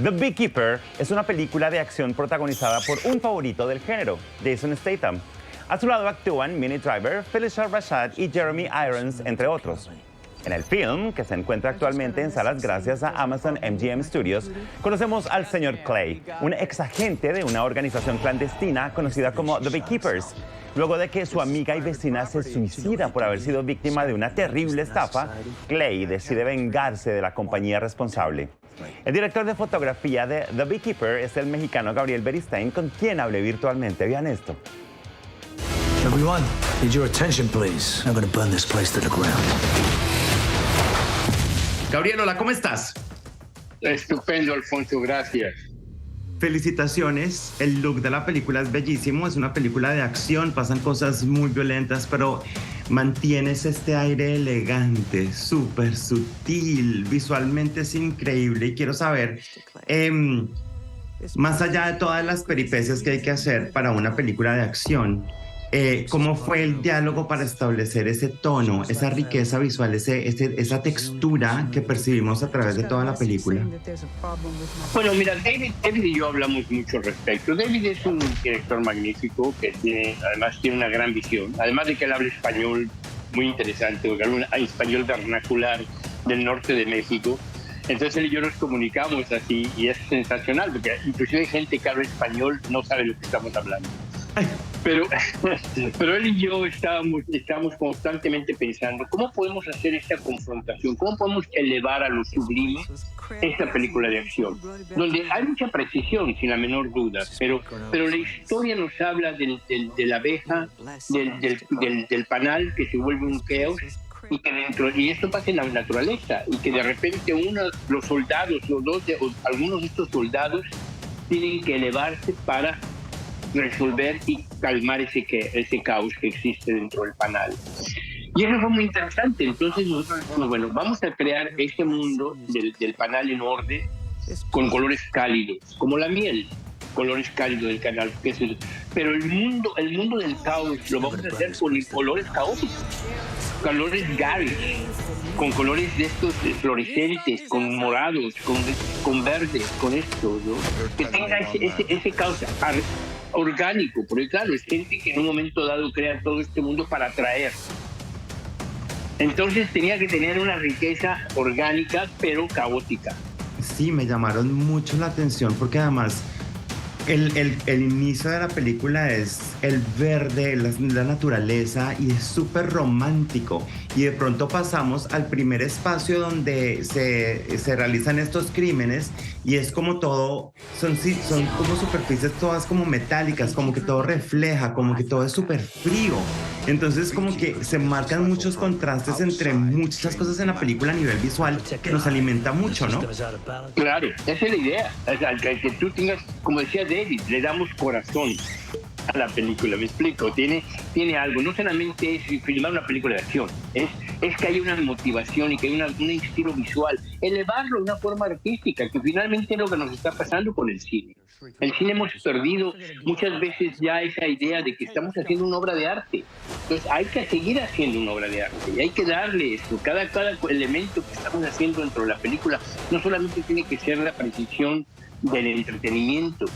The Beekeeper es una película de acción protagonizada por un favorito del género, Jason Statham. A su lado actúan Minnie Driver, Phylicia Rashad y Jeremy Irons, entre otros. En el film, que se encuentra actualmente en salas gracias a Amazon MGM Studios, conocemos al señor Clay, un exagente de una organización clandestina conocida como The Beekeepers. Luego de que su amiga y vecina se suicida por haber sido víctima de una terrible estafa, Clay decide vengarse de la compañía responsable. El director de fotografía de The Beekeeper es el mexicano Gabriel Beristain, con quien hablé virtualmente. Vean esto. Everyone, need your attention, please. I'm gonna burn this place to the ground. Gabriel, hola, ¿cómo estás? Estupendo, Alfonso, gracias. Felicitaciones, el look de la película es bellísimo, es una película de acción, pasan cosas muy violentas, pero mantienes este aire elegante, súper sutil, visualmente es increíble y quiero saber, más allá de todas las peripecias que hay que hacer para una película de acción, ¿cómo fue el diálogo para establecer ese tono, esa riqueza visual, esa textura que percibimos a través de toda la película? Bueno, mira, David y yo hablamos mucho al respecto. David es un director magnífico que además tiene una gran visión. Además de que él habla español muy interesante, porque habla un español vernacular del norte de México. Entonces él y yo nos comunicamos así y es sensacional, porque inclusive hay gente que habla español no sabe lo que estamos hablando. Pero él y yo estamos constantemente pensando cómo podemos hacer esta confrontación, cómo podemos elevar a lo sublime esta película de acción, donde hay mucha precisión, sin la menor duda, pero la historia nos habla de la abeja, del panal que se vuelve un caos, y esto pasa en la naturaleza, y que de repente los soldados, algunos de estos soldados tienen que elevarse para resolver y calmar ese caos que existe dentro del panal. Y eso fue muy interesante. Entonces nosotros dijimos, bueno, vamos a crear este mundo del panal en orden con colores cálidos, como la miel, colores cálidos del canal. Pero el mundo del caos lo vamos a hacer con colores caóticos, colores garish, con colores de estos fluorescentes, con morados, con verdes, con esto, ¿no? Que tenga ese caos orgánico, porque claro, es gente que en un momento dado crea todo este mundo para atraer. Entonces tenía que tener una riqueza orgánica, pero caótica. Sí, me llamaron mucho la atención porque además el inicio de la película es el verde, la naturaleza, y es súper romántico. Y de pronto pasamos al primer espacio donde se realizan estos crímenes y es como todo, son como superficies todas como metálicas, como que todo refleja, como que todo es súper frío. Entonces como que se marcan muchos contrastes entre muchas cosas en la película a nivel visual que nos alimenta mucho, ¿no? Claro, esa es la idea. O sea, que tú tengas, como decía David, le damos corazón a la película, me explico, tiene algo, no solamente es filmar una película de acción, es que hay una motivación y que hay un estilo visual, elevarlo de una forma artística, que finalmente es lo que nos está pasando con el cine. El cine hemos perdido muchas veces ya esa idea de que estamos haciendo una obra de arte. Entonces hay que seguir haciendo una obra de arte y hay que darle eso. Cada elemento que estamos haciendo dentro de la película no solamente tiene que ser la precisión del entretenimiento,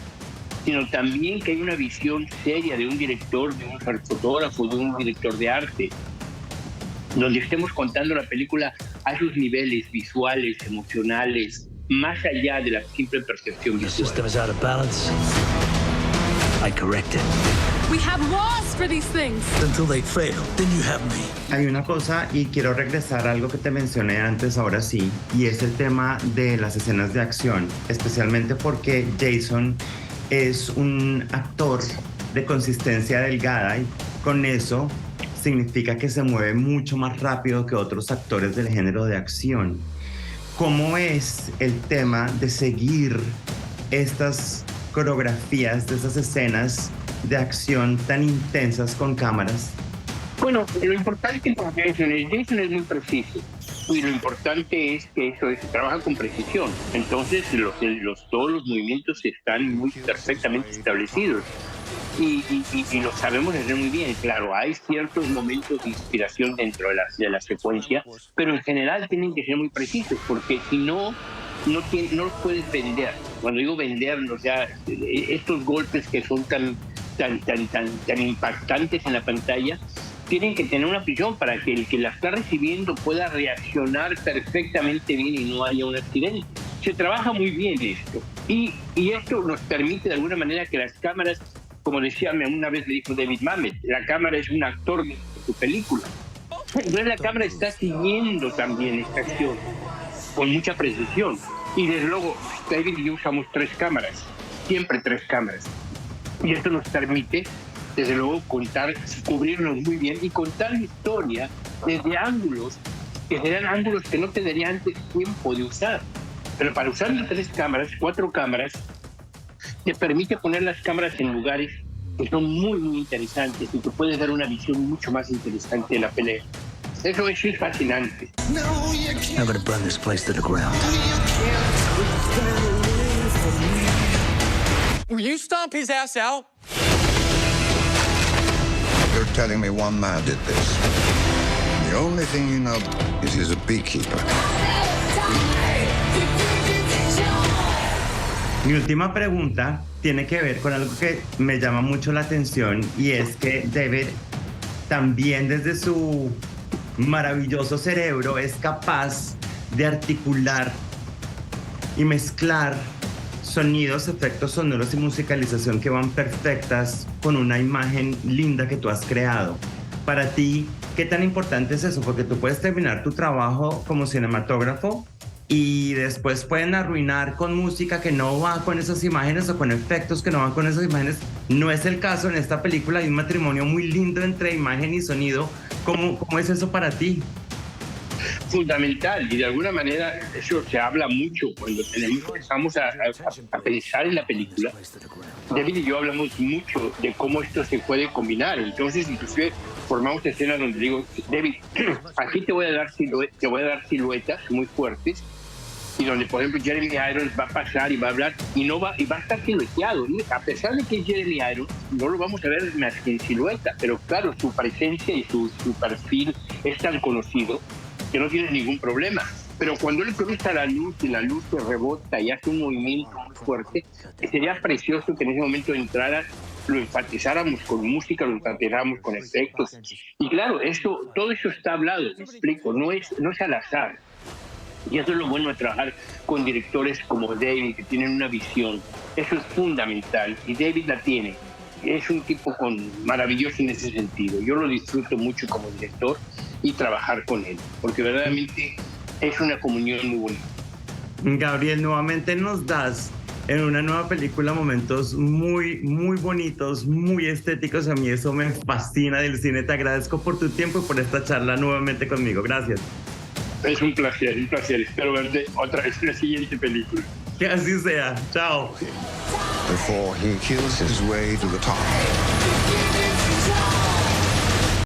sino también que hay una visión seria de un director, de un fotógrafo, de un director de arte, donde estemos contando la película a esos niveles visuales, emocionales, más allá de la simple percepción visual. The system is out of balance. I correct it. We have laws for these things. Until they fail, then you have me. Hay una cosa, y quiero regresar a algo que te mencioné antes, ahora sí, y es el tema de las escenas de acción, especialmente porque Jason es un actor de consistencia delgada y con eso significa que se mueve mucho más rápido que otros actores del género de acción. ¿Cómo es el tema de seguir estas coreografías, de esas escenas de acción tan intensas con cámaras? Bueno, lo importante con Jason es muy preciso. Y lo importante es que trabaja con precisión. Entonces todos los movimientos están muy perfectamente establecidos. Y lo sabemos hacer muy bien. Claro, hay ciertos momentos de inspiración dentro de la secuencia, pero en general tienen que ser muy precisos, porque si no los puedes vender. Cuando digo vendernos, o sea, estos golpes que son tan impactantes en la pantalla, tienen que tener una prisión para que el que la está recibiendo pueda reaccionar perfectamente bien y no haya un accidente. Se trabaja muy bien esto. Y esto nos permite de alguna manera que las cámaras, como decía una vez me dijo David Mamet, la cámara es un actor de tu película. Entonces la cámara está siguiendo también esta acción con mucha precisión. Y desde luego, David y yo usamos 3 cámaras, siempre 3 cámaras. Y esto nos permite, desde luego, cubrirnos muy bien y contar la historia desde ángulos que serán ángulos que no tendría antes tiempo de usar. Pero para usar las 3 cámaras, 4 cámaras, te permite poner las cámaras en lugares que son muy, muy interesantes y que puedes dar una visión mucho más interesante de la pelea. Eso es fascinante. I'm gonna burn this place to the ground. Will you stomp his ass out? You're telling me one man did this. The only thing you know is he's a beekeeper. Mi última pregunta tiene que ver con algo que me llama mucho la atención y es que David también desde su maravilloso cerebro es capaz de articular y mezclar sonidos, efectos sonoros y musicalización que van perfectas con una imagen linda que tú has creado. Para ti, ¿qué tan importante es eso? Porque tú puedes terminar tu trabajo como cinematógrafo y después pueden arruinar con música que no va con esas imágenes o con efectos que no van con esas imágenes. No es el caso en esta película, hay un matrimonio muy lindo entre imagen y sonido. ¿Cómo es eso para ti? Fundamental, y de alguna manera eso se habla mucho cuando empezamos a pensar en la película. David y yo hablamos mucho de cómo esto se puede combinar. Entonces, inclusive formamos escenas donde digo, David, aquí te voy a dar siluetas muy fuertes, y donde, por ejemplo, Jeremy Irons va a pasar y va a hablar y va a estar silueteado. A pesar de que es Jeremy Irons, no lo vamos a ver más que en silueta, pero claro, su presencia y su perfil es tan conocido que no tiene ningún problema. Pero cuando él cruza la luz y la luz se rebota y hace un movimiento muy fuerte, sería precioso que en ese momento entrara, lo enfatizáramos con música, lo enfatizáramos con efectos. Y claro, todo eso está hablado, me explico, no es al azar. Y eso es lo bueno de trabajar con directores como David, que tienen una visión. Eso es fundamental, y David la tiene. Es un tipo maravilloso en ese sentido. Yo lo disfruto mucho como director y trabajar con él, porque verdaderamente es una comunión muy bonita. Gabriel, nuevamente nos das en una nueva película momentos muy, muy bonitos, muy estéticos. A mí eso me fascina del cine. Te agradezco por tu tiempo y por esta charla nuevamente conmigo. Gracias. Es un placer, un placer. Espero verte otra vez en la siguiente película. Que así sea. Chao. Before he kills his way to the top.